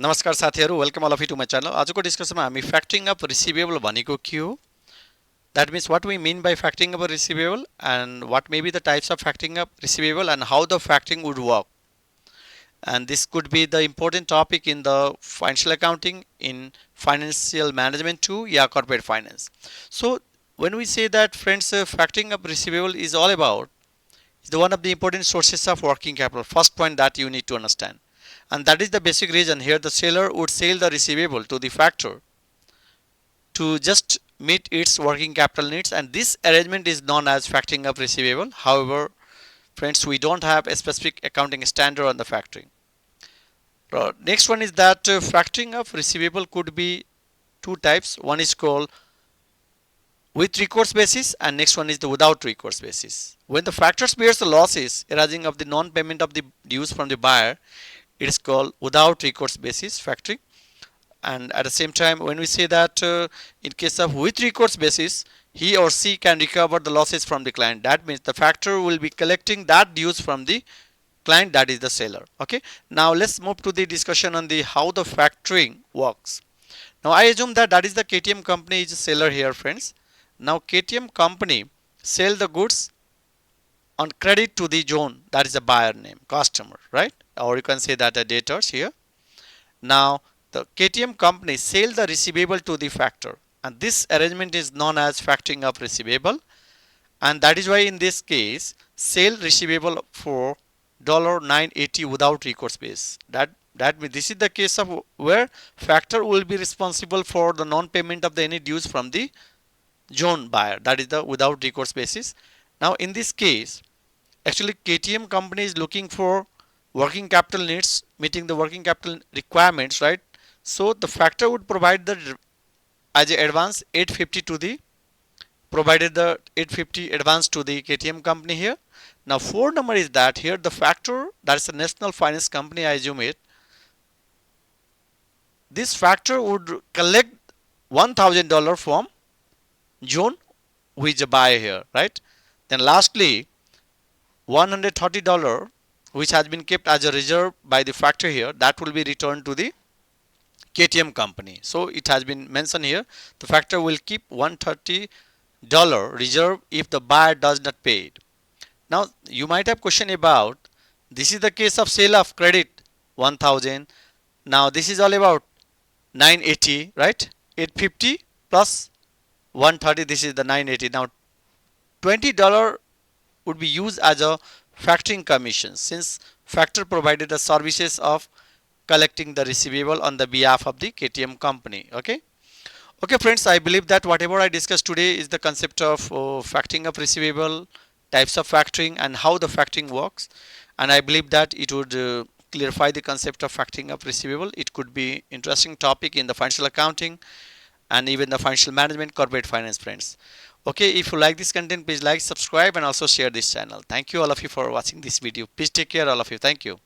नमस्कार साथीहरु, welcome all of you to my channel. आजको डिस्कसनमा हामी फ्याक्टरिङ अफ रिसिभेबल भनेको के हो, that means what we mean by factoring up a receivable and what may be the types of factoring up receivable and how the factoring would work. And this could be the important topic in the financial accounting, in financial management too, yeah, corporate finance. So when we say that friends, factoring up receivable is all about is the one of the important sources of working capital. First point that you need to understand. And that is the basic reason here the seller would sell the receivable to the factor to just meet its working capital needs, and this arrangement is known as factoring of receivable. However, friends, we don't have a specific accounting standard on the factoring. Next one is that factoring of receivable could be two types. One is called with recourse basis and next one is the without recourse basis. When the factor bears the losses arising of the non-payment of the dues from the buyer, it is called without recourse basis factoring. And at the same time, when we say that in case of with recourse basis, he or she can recover the losses from the client. That means the factor will be collecting that dues from the client, that is the seller. Okay. Now let's move to the discussion on the how the factoring works. Now I assume that that is the KTM company is a seller here, friends. Now KTM company sell the goods on credit to the John, that is the buyer name, customer, right? Or you can say that the debtors here. Now the KTM company sell the receivable to the factor, and this arrangement is known as factoring of receivable, and that is why in this case sell receivable for $980 without recourse base. That means this is the case of where factor will be responsible for the non-payment of the any dues from the John buyer, that is the without recourse basis. Now in this case, actually KTM company is looking for working capital needs, meeting the working capital requirements, right? So the factor would provide the as a advance 850 to the provided the 850 advance to the KTM company here. Now 4 number is that here the factor, that is a national finance company, I assume it, this factor would collect $1,000 from John, who is a buyer here, right? Then lastly $130 which has been kept as a reserve by the factor here, that will be returned to the KTM company. So it has been mentioned here the factor will keep $130 reserve if the buyer does not pay it. Now you might have question about this is the case of sale of credit 1000. Now this is all about 980, right? 850 plus 130, this is the 980. Now $20 would be used as a factoring commission since factor provided the services of collecting the receivable on the behalf of the KTM company. Okay. Okay friends, I believe that whatever I discussed today is the concept of factoring of receivable, types of factoring and how the factoring works, and I believe that it would clarify the concept of factoring of receivable. It could be interesting topic in the financial accounting and even the financial management, corporate finance, friends. Okay, if you like this content, please like, subscribe and also share this channel. Thank you all of you for watching this video. Please take care all of you. Thank you.